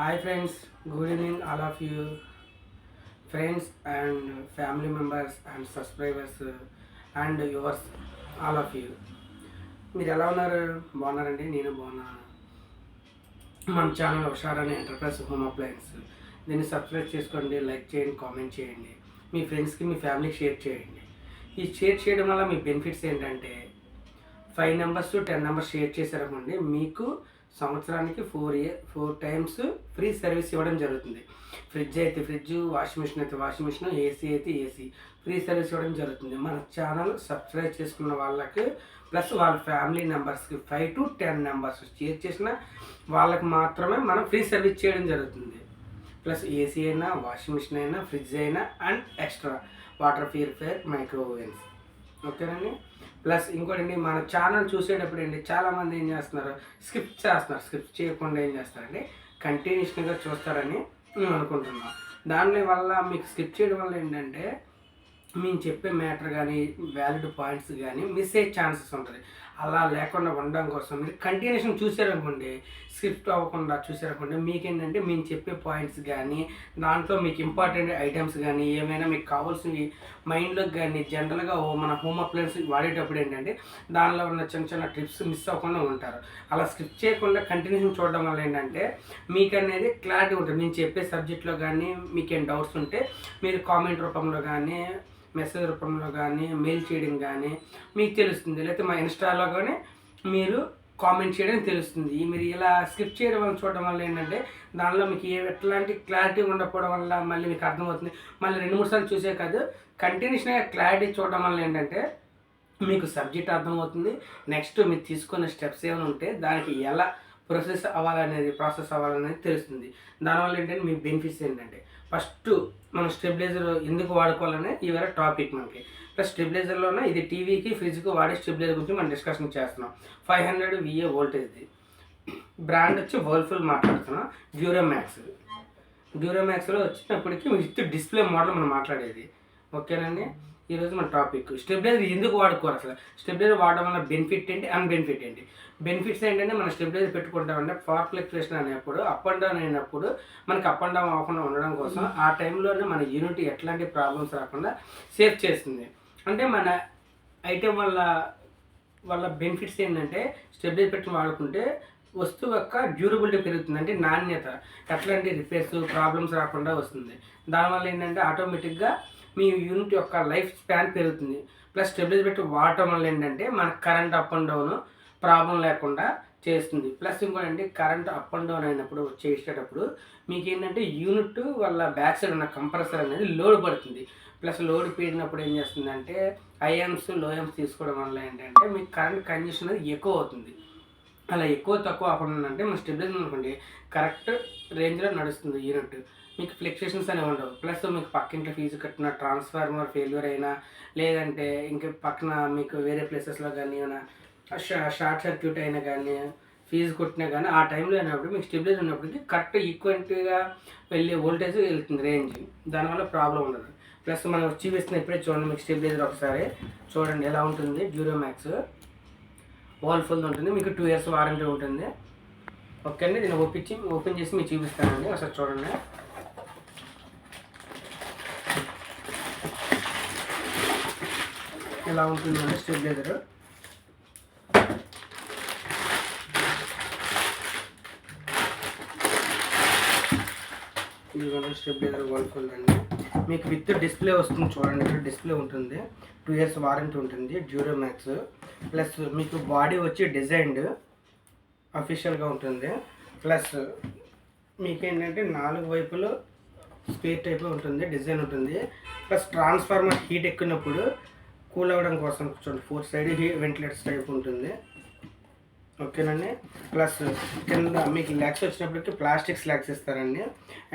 Hi friends, good evening all of you, friends and family members and subscribers and viewers, all of you. మీరు ఎలా ఉన్నారు? బాగున్నారండి? నేను బాగున్నాను. మన ఛానల్ ఉషారాని ఎంటర్ప్రైజ్ హోమ్ అప్లయన్స్, దీన్ని సబ్స్క్రైబ్ చేసుకోండి, లైక్ చేయండి, కామెంట్ చేయండి, మీ ఫ్రెండ్స్కి మీ ఫ్యామిలీకి షేర్ చేయండి. ఈ షేర్ చేయడం వల్ల మీ బెనిఫిట్స్ ఏంటంటే 5 నెంబర్స్ 10 నెంబర్స్ షేర్ చేశారనుకోండి, మీకు సంవత్సరానికి 4 టైమ్స్ ఫ్రీ సర్వీస్ ఇవ్వడం జరుగుతుంది. ఫ్రిడ్జ్ అయితే ఫ్రిడ్జ్, వాషింగ్ మిషన్ అయితే వాషింగ్ మిషన్, ఏసీ అయితే ఏసీ ఫ్రీ సర్వీస్ ఇవ్వడం జరుగుతుంది. మన ఛానల్ సబ్స్క్రైబ్ చేసుకున్న వాళ్ళకి ప్లస్ వాళ్ళ ఫ్యామిలీ మెంబర్స్కి 5 to 10 నెంబర్స్ షేర్ చేసిన వాళ్ళకి మాత్రమే మనం ఫ్రీ సర్వీస్ చేయడం జరుగుతుంది. ప్లస్ ఏసీ అయినా, వాషింగ్ మిషన్ అయినా, ఫ్రిడ్జ్ అయినా and extra water purifier, microwaves. ఓకేనండి. ప్లస్ ఇంకోటి, మన ఛానల్ చూసేటప్పుడు అండి చాలామంది ఏం చేస్తున్నారు, స్కిప్ చేయకుండా ఏం చేస్తారంటే కంటిన్యూషన్గా చూస్తారని మేము అనుకుంటున్నాం. దాని వల్ల మీకు స్కిప్ చేయడం వల్ల ఏంటంటే మేము చెప్పే మ్యాటర్ కానీ వ్యాలిడ్ పాయింట్స్ కానీ మిస్ అయ్యే ఛాన్సెస్ ఉంటుంది. అలా లేకుండా ఉండడం కోసం మీరు కంటిన్యూషన్ చూసారనుకోండి, స్కిప్ అవ్వకుండా చూసారనుకోండి, మీకేంటంటే మేము చెప్పే పాయింట్స్ కానీ దాంట్లో మీకు ఇంపార్టెంట్ ఐటమ్స్ కానీ ఏమైనా మీకు కావాల్సినవి మైండ్లోకి కానీ జనరల్గా మన హోమ్ అప్లయన్స్ వాడేటప్పుడు ఏంటంటే దానిలో ఉన్న చిన్న చిన్న టిప్స్ మిస్ అవ్వకుండా ఉంటారు. అలా స్కిప్ చేయకుండా కంటిన్యూషన్ చూడడం వల్ల ఏంటంటే మీకు అనేది క్లారిటీ ఉంటుంది. నేను చెప్పే సబ్జెక్ట్లో కానీ మీకేం డౌట్స్ ఉంటే మీరు కామెంట్ రూపంలో కానీ మెసేజ్ రూపంలో కానీ మెయిల్ చేయడం కానీ మీకు తెలుస్తుంది. లేకపోతే మా ఇన్స్టాలో కానీ మీరు కామెంట్ చేయడం తెలుస్తుంది. మీరు ఇలా స్కిప్ చేయడం వల్ల చూడడం వల్ల ఏంటంటే దానిలో మీకు ఎట్లాంటి క్లారిటీ ఉండకపోవడం వల్ల మళ్ళీ మీకు అర్థమవుతుంది. మళ్ళీ 2-3 సార్లు చూసే కాదు, కంటిన్యూషన్గా క్లారిటీ చూడడం వల్ల ఏంటంటే మీకు సబ్జెక్ట్ అర్థమవుతుంది. నెక్స్ట్ మీరు తీసుకున్న స్టెప్స్ ఏమైనా ఉంటే దానికి ఎలా ప్రాసెస్ అవ్వాలనేది తెలుస్తుంది. దానివల్ల ఏంటంటే మీ బెనిఫిట్స్ ఏంటంటే ఫస్ట్ మనం స్టెబిలైజర్ ఎందుకు వాడుకోవాలనే ఇవాళ టాపిక్ మనకి. ప్లస్ స్టెబిలైజర్లోనే ఇది టీవీకి ఫ్రిడ్జ్కి వాడే స్టెబిలైజర్ గురించి మనం డిస్కషన్ చేస్తున్నాం. 500 VA వోల్టేజ్ది బ్రాండ్ వచ్చి వర్ల్పూల్ మాట్లాడుతున్నాం. డ్యూరామ్యాక్స్లో వచ్చినప్పటికీ విత్ డిస్ప్లే మోడల్ మనం మాట్లాడేది. ఓకేనండి. ఈరోజు మన టాపిక్ స్టెబిలైజర్ ఎందుకు వాడుకోవాలి, అసలు స్టెబిలైజర్ వాడడం వల్ల బెనిఫిట్ ఏంటి, అన్బెనిఫిట్ ఏంటి. బెనిఫిట్స్ ఏంటంటే మనం స్టెబిలైజర్ పెట్టుకుంటామంటే పవర్ ఫ్లక్చుయేషన్ అనేప్పుడు అప్ అండ్ డౌన్ అయినప్పుడు మనకి అప్ అండ్ డౌన్ అవ్వకుండా ఉండడం కోసం ఆ టైంలోనే మన యూనిట్ ఎట్లాంటి ప్రాబ్లమ్స్ రాకుండా సేవ్ చేస్తుంది. అంటే మన ఐటెం వల్ల బెనిఫిట్స్ ఏంటంటే స్టెబిలైజర్ పెట్టి వాడుకుంటే వస్తువు యొక్క డ్యూరబిలిటీ పెరుగుతుంది. అంటే నాణ్యత, ఎట్లాంటి రిపేర్స్ ప్రాబ్లమ్స్ రాకుండా వస్తుంది. దానివల్ల ఏంటంటే ఆటోమేటిక్గా మీ యూనిట్ యొక్క లైఫ్ స్పాన్ పెరుగుతుంది. ప్లస్ స్టెబిలైజర్ పెట్టి వాడటం వల్ల ఏంటంటే మన current up and down problem లేకుండా చేస్తుంది. ప్లస్ ఇంకోటి, కరెంట్ అప్ అండ్ డౌన్ అయినప్పుడు చేసేటప్పుడు మీకు ఏంటంటే యూనిట్ వల్ల బ్యాక్ సైడ్ ఉన్న కంప్రెసర్ అనేది లోడ్ పడుతుంది. ప్లస్ లోడ్ పీడినప్పుడు ఏం చేస్తుందంటే ఐఎమ్స్ లోఎమ్స్ తీసుకోవడం వల్ల ఏంటంటే మీకు కరెంట్ కన్జెషన్ అనేది ఎక్కువ అవుతుంది. అలా ఎక్కువ తక్కువ అవ్వకుండా అంటే మన స్టెబిలైజర్ అనుకోండి కరెక్ట్ రేంజ్లో నడుస్తుంది యూనిట్, మీకు ఫ్లక్చుయేషన్స్ అనేవి ఉండవు. ప్లస్ మీకు పక్కింట్లో ఫీజు కట్టిన ట్రాన్స్ఫార్మర్ ఫెయిల్యూర్ అయినా లేదంటే ఇంకా పక్కన మీకు వేరే ప్లేసెస్లో కానీ ఏమైనా షార్ట్ సర్క్యూట్ అయినా కానీ ఫీజు కొట్టినా కానీ ఆ టైంలో అయినప్పుడు మీకు స్టెబిలైజర్ ఉన్నప్పటికీ కరెక్ట్ ఈక్వెంట్గా వెళ్ళే వోల్టేజ్ వెళ్తుంది రేంజ్, దానివల్ల ప్రాబ్లం ఉండదు. ప్లస్ మనం చూపిస్తున్న ఇప్పుడే చూడండి, మీకు స్టెబిలైజర్ ఒకసారి చూడండి ఎలా ఉంటుంది. డ్యూరామ్యాక్స్ వర్ల్పూల్ ఉంటుంది, మీకు 2 years వారంటీ ఉంటుంది. ఓకే అండి. దీన్ని ఓపెన్ చేసి మీకు చూపిస్తానండి, ఒకసారి చూడండి. ఎలా ఉంటుందండి స్టెబిలైజర్. ఇదిగోండి స్టెబిలైజర్ వర్ల్పూల్ అండి. మీకు విత్ డిస్ప్లే వస్తుంది చూడండి, ఇక్కడ డిస్ప్లే ఉంటుంది. 2 years వారంటీ ఉంటుంది. డ్యూరామ్యాక్స్ ప్లస్ మీకు బాడీ వచ్చి డిజైన్డ్ అఫీషియల్గా ఉంటుంది. ప్లస్ మీకేంటంటే 4 వైపులు స్క్వేర్ టైప్లో ఉంటుంది, డిజైన్ ఉంటుంది. ప్లస్ ట్రాన్స్ఫార్మర్ హీట్ ఎక్కినప్పుడు కూల్ అవ్వడం కోసం చూడండి 4 side వెంటిలేటర్స్ టైప్ ఉంటుంది. ఓకేనండి. ప్లస్ కింద మీకు ల్యాక్స్ వచ్చినప్పటికీ ప్లాస్టిక్ స్లాక్స్ ఇస్తారండి.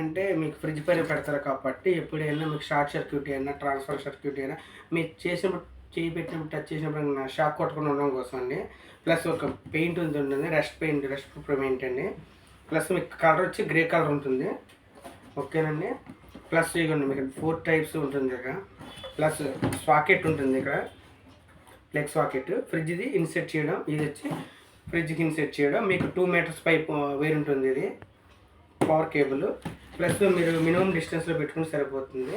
అంటే మీకు ఫ్రిడ్జ్ పైన పెడతారు కాబట్టి ఎప్పుడైనా మీకు షార్ట్ సర్క్యూట్ అయినా ట్రాన్స్ఫర్ సర్క్యూట్ అయినా మీరు చేసినప్పుడు చేయి పెట్టినప్పుడు టచ్ చేసినప్పుడు షాక్ కొట్టకుండా ఉండడం కోసం అండి. ప్లస్ ఒక పెయింట్ ఉంటుంది, రెస్ట్ ప్రూఫ్ పెయింట్ అండి. ప్లస్ మీకు కలర్ వచ్చి గ్రే కలర్ ఉంటుంది. ఓకేనండి. ప్లస్ ఇవ్వండి మీకు 4 types ఉంటుంది ఇక్కడ. ప్లస్ సాకెట్ ఉంటుంది ఇక్కడ, ప్లగ్ సాకెట్ ఫ్రిడ్జ్ది ఇన్సెట్ చేయడం, ఇది వచ్చి ఫ్రిడ్జ్కి ఇన్సెట్ చేయడం. మీకు 2 meters పైప్ వైర్ ఉంటుంది. ఇది పవర్ కేబుల్, ప్లస్ మీరు మినిమం డిస్టెన్స్లో పెట్టుకుని సరిపోతుంది.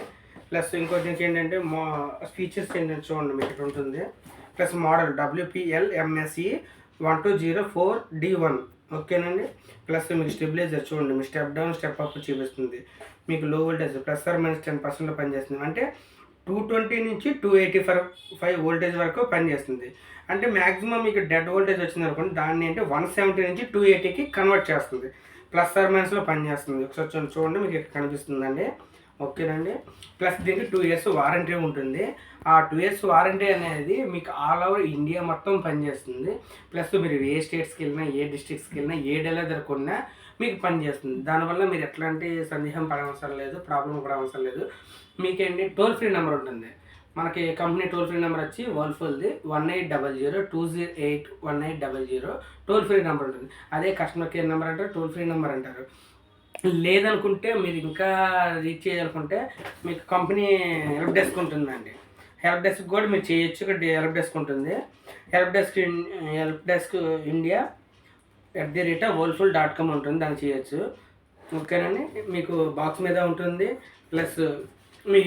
ప్లస్ ఇంకోటి ఏంటంటే ఫీచర్స్ ఏంటంటే చూడండి మీకు ఇక్కడ ఉంటుంది. Plus model WPLMSE 1204D1. ఓకేనండి. ప్లస్ మీకు స్టెబిలైజర్ చూడండి, మీ స్టెప్ డౌన్ స్టెప్ అప్ చూపిస్తుంది. మీకు లో వోల్టేజ్ +-10% పనిచేస్తుంది. అంటే 220 నుంచి 285 వోల్టేజ్ వరకు పనిచేస్తుంది. అంటే మ్యాక్సిమం మీకు డెడ్ వోల్టేజ్ వచ్చింది అనుకోండి, దాన్ని అంటే 170 నుంచి 280కి కన్వర్ట్ చేస్తుంది. +-లో పనిచేస్తుంది. ఒకసారి చూడండి మీకు ఇక్కడ కనిపిస్తుందండి. ఓకేనండి. ప్లస్ దీనికి 2 ఇయర్స్ వారంటీ ఉంటుంది. ఆ 2 ఇయర్స్ వారంటీ అనేది మీకు ఆల్ ఓవర్ ఇండియా మొత్తం పనిచేస్తుంది. ప్లస్ మీరు ఏ స్టేట్స్కి వెళ్ళినా, ఏ డిస్ట్రిక్ట్స్కి వెళ్ళినా, ఏ డెలర్ దగ్గర కొన్నా మీకు పనిచేస్తుంది. దానివల్ల మీరు ఎట్లాంటి సందేహం పడవసరం లేదు, ప్రాబ్లం పడవసరం లేదు. మీకేంటి టోల్ ఫ్రీ నెంబర్ ఉంటుంది. మనకి కంపెనీ టోల్ ఫ్రీ నెంబర్ వచ్చి వర్ల్పూల్ది 1800-208-1800 టోల్ ఫ్రీ నెంబర్ ఉంటుంది. అదే కస్టమర్ కేర్ నెంబర్ అంటారు, టోల్ ఫ్రీ నెంబర్ అంటారు. లేదనుకుంటే మీరు ఇంకా రీచ్ చేయాలనుకుంటే మీకు కంపెనీ హెల్ప్ డెస్క్ ఉంటుందండి. హెల్ప్ డెస్క్ కూడా మీరు చేయొచ్చు. ఇక్కడ హెల్ప్ డెస్క్ ఉంటుంది. హెల్ప్ డెస్క్ ఇండియా @whirlpool.com ఉంటుంది, దాన్ని చేయొచ్చు. ఓకేనండి. మీకు బాక్స్ మీద ఉంటుంది. ప్లస్ మీ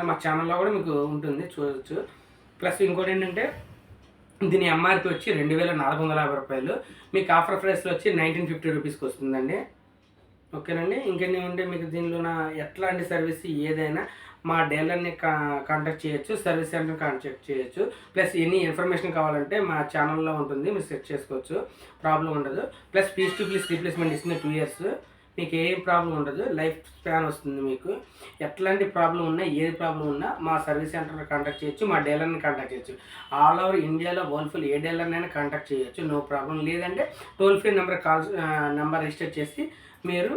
మా ఛానల్లో కూడా మీకు ఉంటుంది, చూడవచ్చు. ప్లస్ ఇంకోటి ఏంటంటే దీని ఎంఆర్పి వచ్చి 2450 రూపాయలు. మీకు ఆఫర్ ప్రైస్లో వచ్చి 1950 రూపీస్కి వస్తుందండి. ఓకేనండి. ఇంకెన్ని ఉంటే మీకు దీనిలో ఎట్లాంటి సర్వీస్ ఏదైనా మా డీలర్ని కాంటాక్ట్ చేయొచ్చు, సర్వీస్ సెంటర్ని కాంటాక్ట్ చేయొచ్చు. ప్లస్ ఎనీ ఇన్ఫర్మేషన్ కావాలంటే మా ఛానల్లో ఉంటుంది, మీరు సెట్ చేసుకోవచ్చు, ప్రాబ్లం ఉండదు. Plus piece to piece replacement ఇస్తుంది 2 ఇయర్స్. మీకు ఏం ప్రాబ్లం ఉండదు, లైఫ్ స్పాన్ వస్తుంది. మీకు ఎట్లాంటి ప్రాబ్లం ఉన్నా, ఏది ప్రాబ్లం ఉన్నా మా సర్వీస్ సెంటర్ని కాంటాక్ట్ చేయొచ్చు, మా డీలర్ని కాంటాక్ట్ చేయొచ్చు. ఆల్ ఓవర్ ఇండియాలో వర్ల్పూల్ ఏ డీలర్నైనా కాంటాక్ట్ చేయొచ్చు, నో ప్రాబ్లం. లేదంటే టోల్ ఫ్రీ నెంబర్ రిజిస్టర్ చేసి మీరు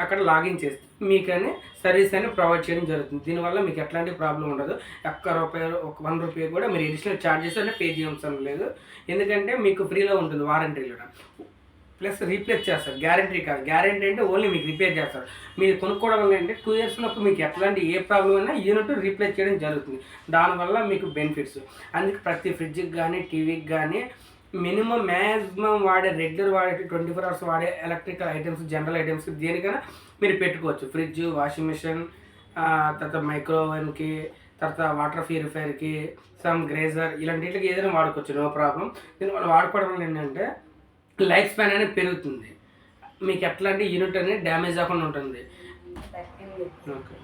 అక్కడ లాగిన్ చేస్తే మీకనే సర్వీస్ అని ప్రొవైడ్ చేయడం జరుగుతుంది. దీనివల్ల మీకు ఎట్లాంటి ప్రాబ్లం ఉండదు. ₹1 కూడా మీరు అడిషనల్ ఛార్జెస్ అంటే పే చేయవలసిన లేదు. ఎందుకంటే మీకు ఫ్రీలో ఉంటుంది వారంటీలో. ప్లస్ రీప్లేస్ చేస్తారు, గ్యారంటీ కాదు. గ్యారంటీ అంటే ఓన్లీ మీకు రిపేర్ చేస్తారు. మీరు కొనుక్కోవడం వల్ల అంటే 2 ఇయర్స్లోపు మీకు ఎట్లాంటి ఏ ప్రాబ్లం అయినా యూనిట్ రీప్లేస్ చేయడం జరుగుతుంది. దానివల్ల మీకు బెనిఫిట్స్. అందుకే ప్రతి ఫ్రిడ్జ్కి కానీ, టీవీకి కానీ మ్యాక్సిమం రెగ్యులర్ వాడే 24 అవర్స్ వాడే ఎలక్ట్రికల్ ఐటమ్స్, జనరల్ ఐటమ్స్ దేనికైనా మీరు పెట్టుకోవచ్చు. ఫ్రిడ్జ్, వాషింగ్ మిషన్, తర్వాత మైక్రోవెన్కి, తర్వాత వాటర్ ప్యూరిఫైర్కి, సమ్ గ్రేజర్, ఇలాంటికి ఏదైనా వాడుకోవచ్చు, నో ప్రాబ్లం. దీనివల్ల వాడుకోవడం వల్ల ఏంటంటే లైఫ్ స్పాన్ అనేది పెరుగుతుంది. మీకు ఎట్లాంటి యూనిట్ అనేది డ్యామేజ్ అవ్వకుండా ఉంటుంది. ఓకే.